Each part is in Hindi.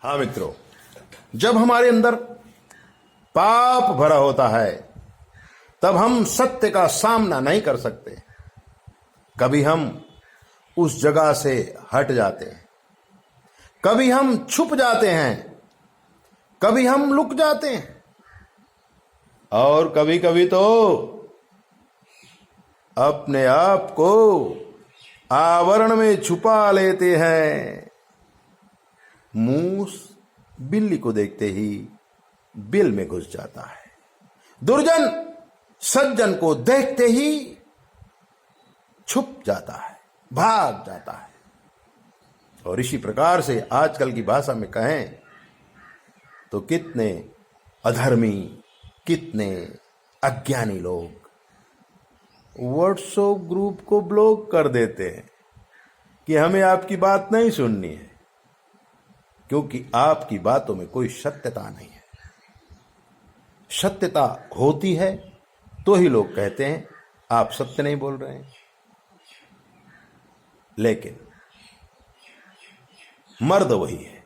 हाँ मित्रों, जब हमारे अंदर पाप भरा होता है तब हम सत्य का सामना नहीं कर सकते। कभी हम उस जगह से हट जाते हैं, कभी हम छुप जाते हैं, कभी हम लुक जाते हैं और कभी कभी तो अपने आप को आवरण में छुपा लेते हैं। मूस बिल्ली को देखते ही बिल में घुस जाता है, दुर्जन सज्जन को देखते ही छुप जाता है, भाग जाता है। और इसी प्रकार से आजकल की भाषा में कहें तो कितने अधर्मी, कितने अज्ञानी लोग व्हाट्सएप ग्रुप को ब्लॉक कर देते हैं कि हमें आपकी बात नहीं सुननी है, क्योंकि आपकी बातों में कोई सत्यता नहीं है। सत्यता होती है तो ही लोग कहते हैं आप सत्य नहीं बोल रहे हैं। लेकिन मर्द वही है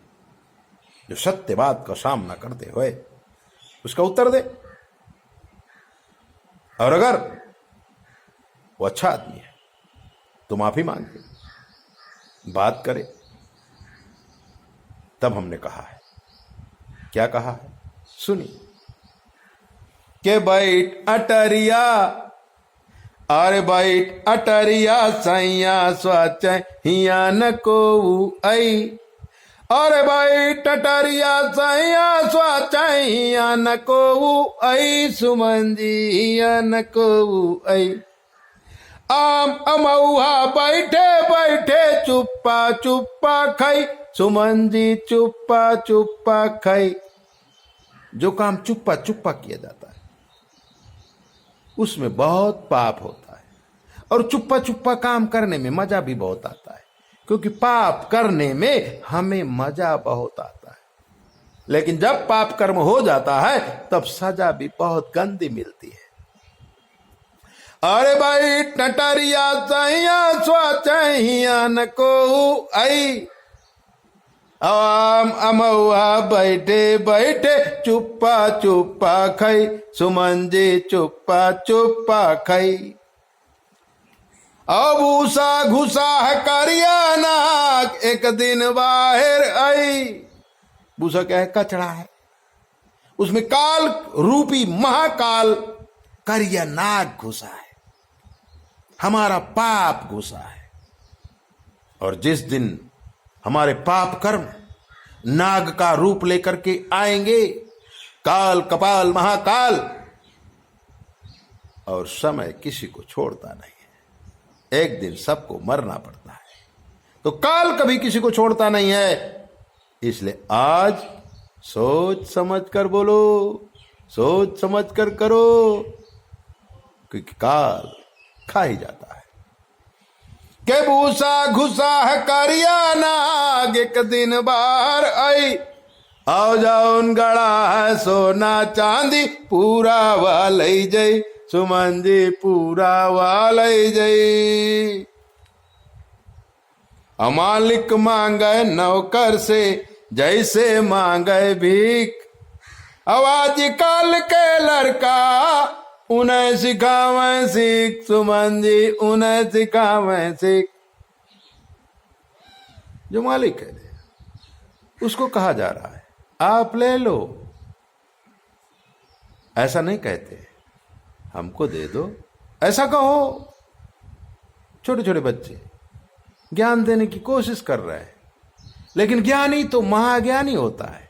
जो सत्य बात का सामना करते हुए उसका उत्तर दे, और अगर वो अच्छा आदमी है तो माफी मांगे, बात करे। तब हमने कहा है, क्या कहा है सुनिए। के बैठ अटरिया, अरे बैठ अटरिया सैया स्वच्छ हिया न को आई, अरे बैठ अटरिया सैया स्वच्छ हिया न को आई, सुमन जी हिया न को आई। आम अमौहा बैठे बैठे चुप्पा चुप्पा खाई, सुमन जी चुप्पा चुप्पा खाई। जो काम चुप्पा चुप्पा किया जाता है उसमें बहुत पाप होता है, और चुप्पा चुप्पा काम करने में मजा भी बहुत आता है, क्योंकि पाप करने में हमें मजा बहुत आता है। लेकिन जब पाप कर्म हो जाता है तब सजा भी बहुत गंदी मिलती है। अरे भाई टटरिया सैया स्वचहिया न को आई, आम अमौआ बैठे बैठे चुप्पा चुप्पा खाई, सुमन जी चुप्पा चुप्पा खाई। अब उसा घुसा है करिया नाग, एक दिन बाहर आई। भूसा क्या है? कचड़ा है, उसमें काल रूपी महाकाल करिया नाग घुसा है, हमारा पाप घुसा है। और जिस दिन हमारे पाप कर्म नाग का रूप लेकर के आएंगे, काल कपाल महाकाल, और समय किसी को छोड़ता नहीं है, एक दिन सबको मरना पड़ता है। तो काल कभी किसी को छोड़ता नहीं है, इसलिए आज सोच समझ कर बोलो, सोच समझ कर करो, क्योंकि काल खा ही जाता है। के भूसा घुसा है करिया नाग, एक दिन बाहर आई, आओ जाओ गड़ा है सोना चांदी, पूरा वालई जई, सुमन जी पूरा वालई जई। अमालिक मांगे नौकर से जैसे मांगे भीख, आवाज काल के लड़का उन्हें सिखावे सीख, सुमन जी उन्हें सिखावे सीख। जो मालिक है उसको कहा जा रहा है आप ले लो, ऐसा नहीं कहते, हमको दे दो, ऐसा कहो। छोटे छोटे बच्चे ज्ञान देने की कोशिश कर रहे हैं, लेकिन ज्ञानी तो महाज्ञानी होता है,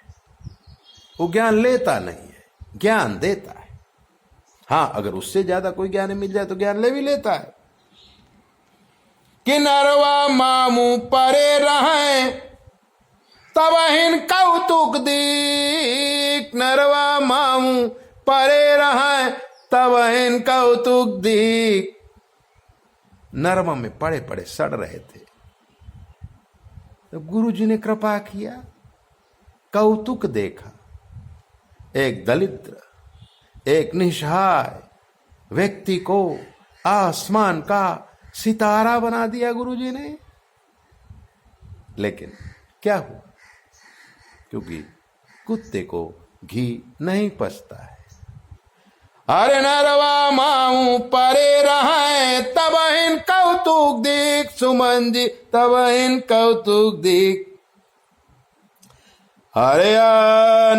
वो ज्ञान लेता नहीं है, ज्ञान देता है। हाँ, अगर उससे ज्यादा कोई ज्ञान मिल जाए तो ज्ञान ले भी लेता है। कि नरवा मामू परे रहे तब हिन कौतुक दीक, नरवा मामू परे रहे तब हिन कौतुक दीक। नरमा में पड़े पड़े सड़ रहे थे, तो गुरु जी ने कृपा किया, कौतुक देखा। एक दलिद्र, एक निसहाय व्यक्ति को आसमान का सितारा बना दिया गुरु जी ने। लेकिन क्या हुआ? क्योंकि कुत्ते को घी नहीं पचता है। अरे नरवा माऊ परे रहे तब इन कौतुक दिख, सुमन जी तब इन कौतुक दिख। अरे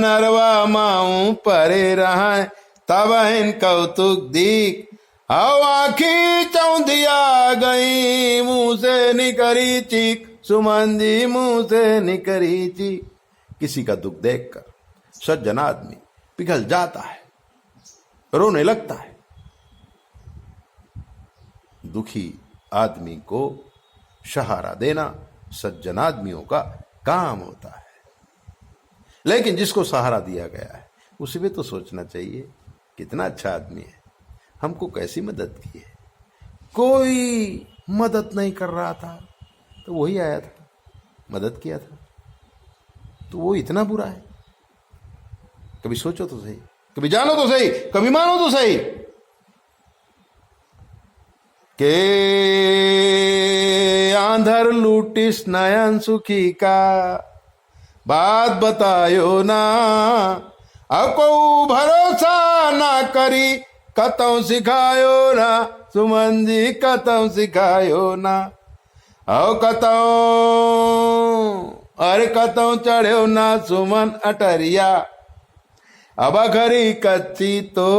नरवा माऊ परे रहे तब इन कौतुक दिख। आओ आखी चौंधिया गई मुंह से निकरी चीख, सुमन जी मुंह से निकरी चीख। किसी का दुख देखकर सज्जन आदमी पिघल जाता है, रोने लगता है। दुखी आदमी को सहारा देना सज्जन आदमियों का काम होता है। लेकिन जिसको सहारा दिया गया है उसे भी तो सोचना चाहिए कितना अच्छा आदमी है, हमको कैसी मदद की है। कोई मदद नहीं कर रहा था तो वही आया था, मदद किया था, तो वो इतना बुरा है? कभी सोचो तो सही, कभी जानो तो सही, कभी मानो तो सही। के आंधर लूटिस नयन सुखी का, बात बतायो ना। अब को भरोसा ना करी, कतौ सिखायो ना, सुमन जी कतौ सिखायो ना। औ कतौ अरे कतौ चढ़्यो ना सुमन अटरिया, अब घरी कच्ची तो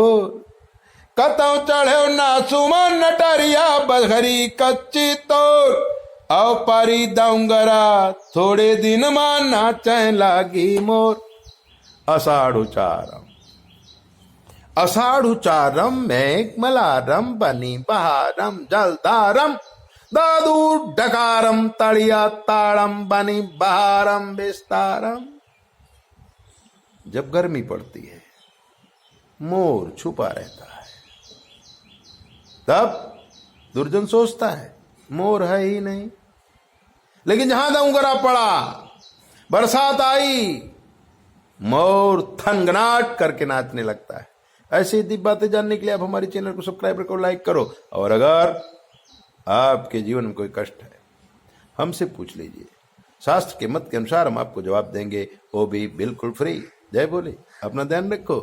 कतौ चढ़्यो ना सुमन अटरिया, बघरी कच्ची तो। औ पारी दौंगरा थोड़े दिन मान नाचै लागी मोर। अषाढ़ु चारम, अषाढ़ु चारम मेघ मलारम, बनी बहारम जलधारम, दादू डकारम तड़िया ताड़म, बनी बहारम विस्तारम। जब गर्मी पड़ती है मोर छुपा रहता है, तब दुर्जन सोचता है मोर है ही नहीं। लेकिन जहां दौंगरा पड़ा, बरसात आई, मोर थनगनाट करके नाचने लगता है। ऐसी दिव्य बातें जानने के लिए आप हमारे चैनल को सब्सक्राइब करो, लाइक करो। और अगर आपके जीवन में कोई कष्ट है हमसे पूछ लीजिए, शास्त्र के मत के अनुसार हम आपको जवाब देंगे, वो भी बिल्कुल फ्री। जय बोले, अपना ध्यान रखो।